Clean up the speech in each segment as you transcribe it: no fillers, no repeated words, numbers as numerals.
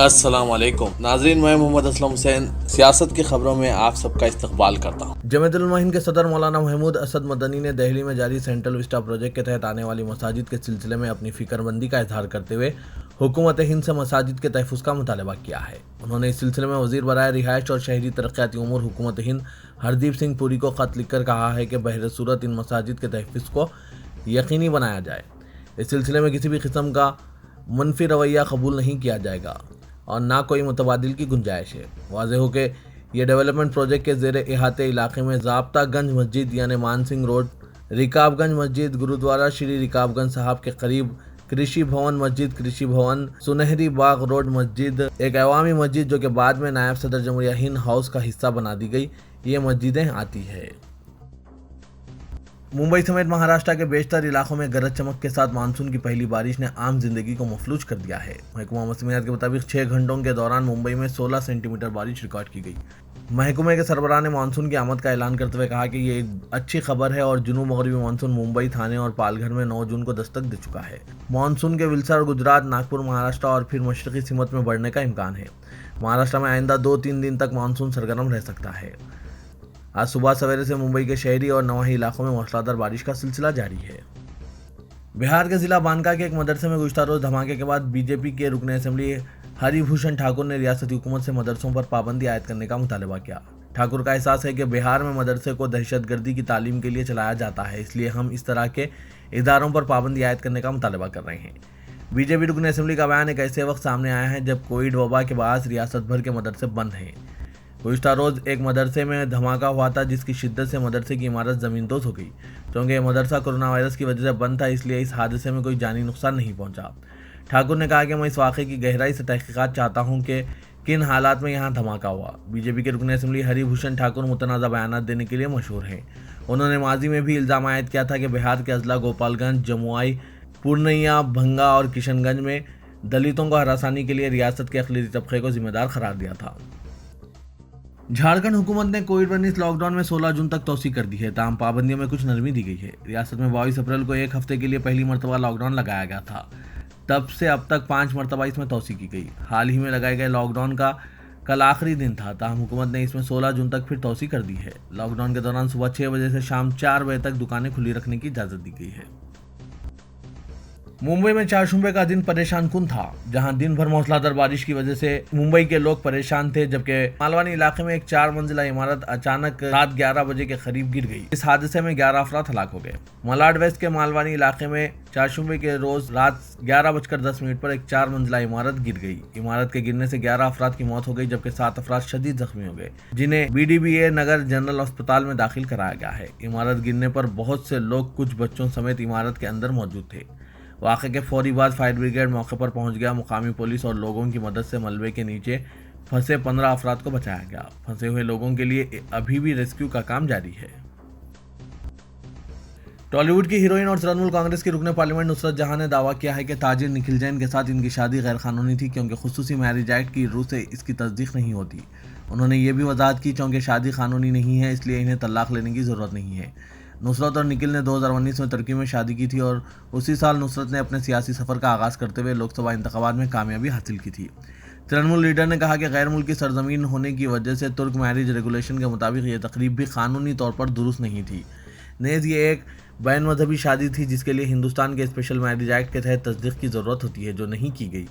السلام علیکم ناظرین، میں محمد اسلم حسین سیاست کی خبروں میں آپ سب کا استقبال کرتا ہوں۔ جمعیت علماء ہند کے صدر مولانا محمود اسد مدنی نے دہلی میں جاری سینٹرل وسٹا پروجیکٹ کے تحت آنے والی مساجد کے سلسلے میں اپنی فکر مندی کا اظہار کرتے ہوئے حکومت ہند سے مساجد کے تحفظ کا مطالبہ کیا ہے۔ انہوں نے اس سلسلے میں وزیر برائے رہائش اور شہری ترقیاتی امور حکومت ہند ہردیپ سنگھ پوری کو خط لکھ کر کہا ہے کہ بہر صورت ان مساجد کے تحفظ کو یقینی بنایا جائے۔ اس سلسلے میں کسی بھی قسم کا منفی رویہ قبول نہیں کیا جائے گا اور نہ کوئی متبادل کی گنجائش ہے۔ واضح ہو کہ یہ ڈیولپمنٹ پروجیکٹ کے زیر احاطے علاقے میں ضابطہ گنج مسجد یعنی مان سنگھ روڈ، رکاب گنج مسجد، گرودوارہ شری رکاب گنج صاحب کے قریب کرشی بھون مسجد، کرشی بھون، سنہری باغ روڈ مسجد، ایک عوامی مسجد جو کہ بعد میں نائب صدر جمہوریہ ہند ہاؤس کا حصہ بنا دی گئی، یہ مسجدیں آتی ہے۔ ممبئی سمیت مہاراشٹر کے بیشتر علاقوں میں گرج چمک کے ساتھ مانسون کی پہلی بارش نے عام زندگی کو مفلوج کر دیا ہے۔ محکمہ موسمیات کے مطابق 6 گھنٹوں کے دوران ممبئی میں 16 سینٹی میٹر بارش ریکارڈ کی گئی۔ محکمے کے سربراہ نے مانسون کی آمد کا اعلان کرتے ہوئے کہا کہ یہ ایک اچھی خبر ہے اور جنوب مغربی مانسون ممبئی، تھانے اور پال گھر میں 9 جون کو دستک دے چکا ہے۔ مانسون کے ولسر، گجرات، ناگپور، مہاراشٹر اور پھر مشرقی سمت میں بڑھنے کا امکان ہے۔ مہاراشٹر میں آئندہ 2-3 دن تک مانسون سرگرم رہ سکتا ہے۔ آج صبح سویرے سے ممبئی کے شہری اور نواحی علاقوں میں موسلادھار بارش کا سلسلہ جاری ہے۔ بہار کے ضلع بانکا کے ایک مدرسے میں گزشتہ روز دھماکے کے بعد بی جے پی کے رکن اسمبلی ہری بھوشن ٹھاکر نے ریاستی حکومت سے مدرسوں پر پابندی عائد کرنے کا مطالبہ کیا۔ ٹھاکر کا احساس ہے کہ بہار میں مدرسے کو دہشت گردی کی تعلیم کے لیے چلایا جاتا ہے، اس لیے ہم اس طرح کے اداروں پر پابندی عائد کرنے کا مطالبہ کر رہے ہیں۔ بی جے پی رکن اسمبلی کا بیان ایک ایسے وقت سامنے آیا ہے جب کووڈ وبا کے باعث ریاست بھر کے مدرسے بند ہیں۔ گزشتہ روز ایک مدرسے میں دھماکہ ہوا تھا جس کی شدت سے مدرسے کی عمارت زمین دوز ہو گئی۔ چونکہ یہ مدرسہ کورونا وائرس کی وجہ سے بند تھا، اس لیے اس حادثے میں کوئی جانی نقصان نہیں پہنچا۔ ٹھاکر نے کہا کہ میں اس واقعے کی گہرائی سے تحقیقات چاہتا ہوں کہ کن حالات میں یہاں دھماکہ ہوا۔ بی جے پی کے رکن اسمبلی ہری بھوشن ٹھاکر متنازع بیانات دینے کے لیے مشہور ہیں۔ انہوں نے ماضی میں بھی الزام عائد کیا تھا کہ بہار کے اضلاع گوپال گنج، جموئی، پورنیا، بھنگا اور کشن گنج میں دلتوں کو ہراسانی کے لیے ریاست کے اقلیتی طبقے کو ذمہ دار قرار دیا تھا۔ جھارکھنڈ حکومت نے کووڈ-19 لاک ڈاؤن میں 16 جون تک توسیع کر دی ہے، تاہم پابندیوں میں کچھ نرمی دی گئی ہے۔ ریاست میں 22 اپریل کو ایک ہفتے کے لیے پہلی مرتبہ لاک ڈاؤن لگایا گیا تھا، تب سے اب تک 5 مرتبہ اس میں توسیع کی گئی۔ حال ہی میں لگائے گئے لاک ڈاؤن کا کل آخری دن تھا، تاہم حکومت نے اس میں 16 جون تک پھر توسیع کر دی ہے۔ لاک ڈاؤن کے دوران صبح 6 بجے سے شام 4 بجے تک دکانیں کھلی رکھنے کی اجازت دی گئی ہے۔ ممبئی میں چہارشنبے کا دن پریشان کن تھا، جہاں دن بھر موسلادھار بارش کی وجہ سے ممبئی کے لوگ پریشان تھے، جبکہ مالوانی علاقے میں ایک 4 منزلہ عمارت اچانک رات 11 بجے کے قریب گر گئی۔ اس حادثے میں 11 افراد ہلاک ہو گئے۔ ملاڈ ویسٹ کے مالوانی علاقے میں چہارشنبے کے روز رات 11:10 پر ایک 4 منزلہ عمارت گر گئی۔ عمارت کے گرنے سے 11 افراد کی موت ہو گئی، جبکہ 7 افراد شدید زخمی ہو گئے، جنہیں BDBA نگر جنرل اسپتال میں داخل کرایا گیا ہے۔ عمارت گرنے پر بہت سے لوگ، کچھ بچوں سمیت، عمارت کے اندر موجود تھے۔ واقعے کے فوری بعد فائر بریگیڈ موقع پر پہنچ گیا۔ مقامی پولیس اور لوگوں کی مدد سے ملبے کے نیچے پھنسے 15 افراد کو بچایا گیا۔ پھنسے ہوئے لوگوں کے لیے ابھی بھی ریسکیو کا کام جاری ہے۔ ٹالی ووڈ کی ہیروئن اور ترنمول کانگریس کی رکن پارلیمنٹ نصرت جہاں نے دعویٰ کیا ہے کہ تاجر نکھل جین کے ساتھ ان کی شادی غیر قانونی تھی، کیونکہ خصوصی میرج ایکٹ کی روح سے اس کی تصدیق نہیں ہوتی۔ انہوں نے یہ بھی وضاحت کی، چونکہ شادی قانونی نہیں ہے، اس لیے انہیں طلاق لینے کی ضرورت نہیں ہے۔ نصرت اور نکھل نے 2019 میں ترکی میں شادی کی تھی اور اسی سال نصرت نے اپنے سیاسی سفر کا آغاز کرتے ہوئے لوک سبھا انتخابات میں کامیابی حاصل کی تھی۔ ترنمول لیڈر نے کہا کہ غیر ملکی سرزمین ہونے کی وجہ سے ترک میرج ریگولیشن کے مطابق یہ تقریب بھی قانونی طور پر درست نہیں تھی۔ نیز یہ ایک بین مذہبی شادی تھی جس کے لیے ہندوستان کے اسپیشل میرج ایکٹ کے تحت تصدیق کی ضرورت ہوتی ہے، جو نہیں کی گئی۔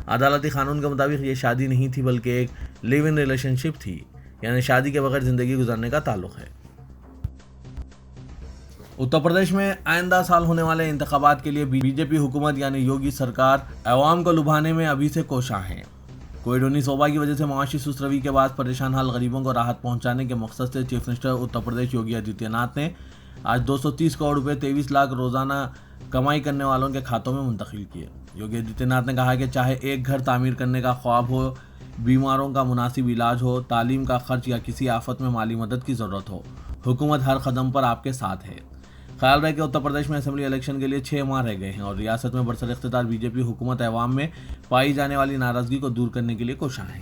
عدالتی قانون کے مطابق یہ شادی نہیں تھی بلکہ ایک لیو ان ریلیشن شپ تھی، یعنی شادی کے بغیر زندگی گزارنے کا تعلق ہے۔ اتر پردیش میں آئندہ سال ہونے والے انتخابات کے لیے بی جے پی حکومت یعنی یوگی سرکار عوام کو لبھانے میں ابھی سے کوشاں ہے۔ کووڈ-19 وبا کی وجہ سے معاشی سست روی کے بعد پریشان حال غریبوں کو راحت پہنچانے کے مقصد سے چیف منسٹر اتر پردیش یوگی آدتیہ ناتھ نے آج 230 کروڑ روپے 23 لاکھ روزانہ کمائی کرنے والوں کے کھاتوں میں منتقل کیے۔ یوگی آدتیہ ناتھ نے کہا کہ چاہے ایک گھر تعمیر کرنے کا خواب ہو، بیماروں کا مناسب علاج ہو، تعلیم کا خرچ یا کسی آفت میں مالی مدد کی ضرورت ہو، حکومت ہر قدم پر آپ کے ساتھ ہے۔ خیال رہے کہ اتر پردیش میں اسمبلی الیکشن کے لیے 6 ماہ رہ گئے ہیں اور ریاست میں برسر اقتدار بی جے پی حکومت عوام میں پائی جانے والی ناراضگی کو دور کرنے کے لیے کوشاں ہے۔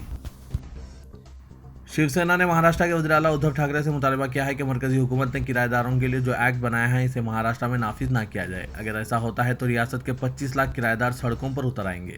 شیو سینا نے مہاراشٹر کے وزیر اعلیٰ ادھو ٹھاکرے سے مطالبہ کیا ہے کہ مرکزی حکومت نے کرایہ داروں کے لیے جو ایکٹ بنایا ہے اسے مہاراشٹر میں نافذ نہ کیا جائے۔ اگر ایسا ہوتا ہے تو ریاست کے 25 لاکھ کرایہ دار سڑکوں پر اتر آئیں گے۔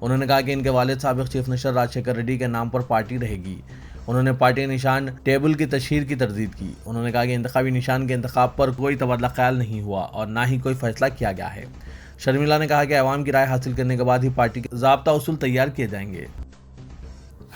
انہوں نے کہا کہ ان کے والد سابق چیف منسٹر راجشیکھر ریڈی کے نام پر پارٹی رہے گی۔ انہوں نے پارٹی نشان ٹیبل کی تشہیر کی تردید کی۔ انہوں نے کہا کہ انتخابی نشان کے انتخاب پر کوئی تبادلہ خیال نہیں ہوا اور نہ ہی کوئی فیصلہ کیا گیا ہے۔ شرمیلا نے کہا کہ عوام کی رائے حاصل کرنے کے بعد ہی پارٹی کے ضابطہ اصول تیار کیے جائیں گے۔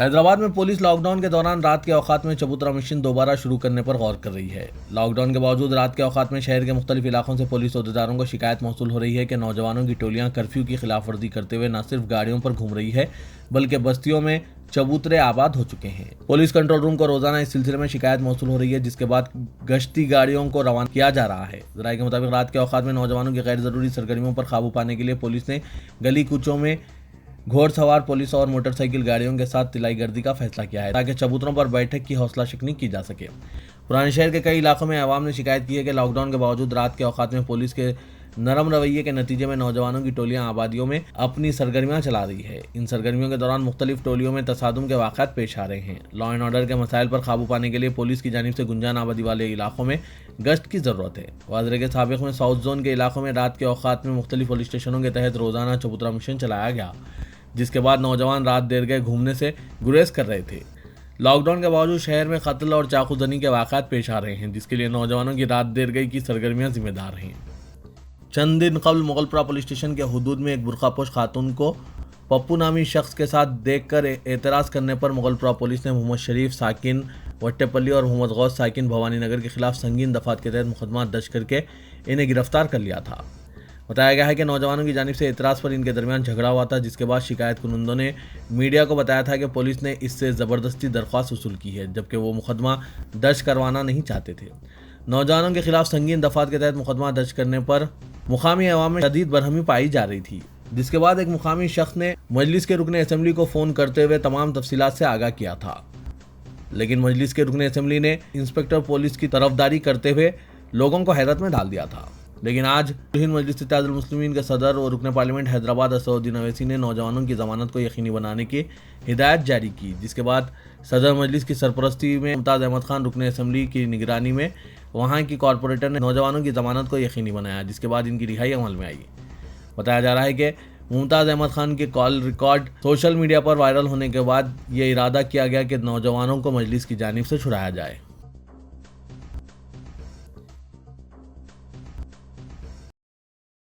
حیدرآباد میں پولیس لاک ڈاؤن کے دوران رات کے اوقات میں چبوترا مشین دوبارہ شروع کرنے پر غور کر رہی ہے۔ لاک ڈاؤن کے باوجود رات کے اوقات میں شہر کے مختلف علاقوں سے پولیس عہدیداروں کو شکایت موصول ہو رہی ہے کہ نوجوانوں کی ٹولیاں کرفیو کی خلاف ورزی کرتے ہوئے نہ صرف گاڑیوں پر گھوم رہی ہے بلکہ بستیوں میں چبوترے آباد ہو چکے ہیں۔ پولیس کنٹرول روم کو روزانہ اس سلسلے میں شکایت موصول ہو رہی ہے، جس کے بعد گشتی گاڑیوں کو روانہ کیا جا رہا ہے۔ ذرائع کے مطابق رات کے اوقات میں نوجوانوں کی غیر ضروری سرگرمیوں پر قابو پانے کے لیے پولیس نے گلی کوچوں میں گھوڑ سوار پولیس اور موٹر سائیکل گاڑیوں کے ساتھ تلائی گردی کا فیصلہ کیا ہے تاکہ چبوتروں پر بیٹھک کی حوصلہ شکنی کی جا سکے۔ پرانے شہر کے کئی علاقوں میں عوام نے شکایت کی ہے کہ لاک ڈاؤن کے باوجود رات کے اوقات میں پولیس کے نرم رویے کے نتیجے میں نوجوانوں کی ٹولیاں آبادیوں میں اپنی سرگرمیاں چلا رہی ہے۔ ان سرگرمیوں کے دوران مختلف ٹولیوں میں تصادم کے واقعات پیش آ رہے ہیں۔ لا اینڈ آرڈر کے مسائل پر قابو پانے کے لیے پولیس کی جانب سے گنجان آبادی والے علاقوں میں گشت کی ضرورت ہے۔ واضح کے سابق میں ساؤتھ زون کے علاقوں میں رات کے اوقات میں مختلف پولیس اسٹیشنوں کے تحت روزانہ چبوترا مشن چلایا گیا، جس کے بعد نوجوان رات دیر گئے گھومنے سے گریز کر رہے تھے۔ لاک ڈاؤن کے باوجود شہر میں قتل اور چاقو زنی کے واقعات پیش آ رہے ہیں، جس کے لیے نوجوانوں کی رات دیر گئی کی سرگرمیاں ذمہ دار ہیں۔ چند دن قبل مغل پورہ پولیس اسٹیشن کے حدود میں ایک برقع پوش خاتون کو پپو نامی شخص کے ساتھ دیکھ کر اعتراض کرنے پر مغل پورہ پولیس نے محمد شریف ساکن وٹے پلی اور محمد غوث ساکن بھوانی نگر کے خلاف سنگین دفعات کے تحت مقدمات درج کر کے انہیں گرفتار کر لیا تھا۔ بتایا گیا ہے کہ نوجوانوں کی جانب سے اعتراض پر ان کے درمیان جھگڑا ہوا تھا، جس کے بعد شکایت کنندوں نے میڈیا کو بتایا تھا کہ پولیس نے اس سے زبردستی درخواست وصول کی ہے، جبکہ وہ مقدمہ درج کروانا نہیں چاہتے تھے۔ نوجوانوں کے خلاف سنگین دفعات کے تحت مقدمہ درج کرنے پر مقامی عوام میں شدید برہمی پائی جا رہی تھی، جس کے بعد ایک مقامی شخص نے مجلس کے رکن اسمبلی کو فون کرتے ہوئے تمام تفصیلات سے آگاہ کیا تھا، لیکن مجلس کے رکن اسمبلی نے انسپکٹر پولیس کی طرفداری کرتے ہوئے لوگوں کو حیرت میں ڈال دیا تھا۔ لیکن آج ہند مجلس اتحاد المسلمین کے صدر اور رکن پارلیمنٹ حیدرآباد اسد الدین اویسی نے نوجوانوں کی ضمانت کو یقینی بنانے کی ہدایت جاری کی، جس کے بعد صدر مجلس کی سرپرستی میں ممتاز احمد خان رکن اسمبلی کی نگرانی میں وہاں کی کارپوریٹر نے نوجوانوں کی ضمانت کو یقینی بنایا، جس کے بعد ان کی رہائی عمل میں آئی۔ بتایا جا رہا ہے کہ ممتاز احمد خان کے کال ریکارڈ سوشل میڈیا پر وائرل ہونے کے بعد یہ ارادہ کیا گیا کہ نوجوانوں کو مجلس کی جانب سے چھڑایا جائے۔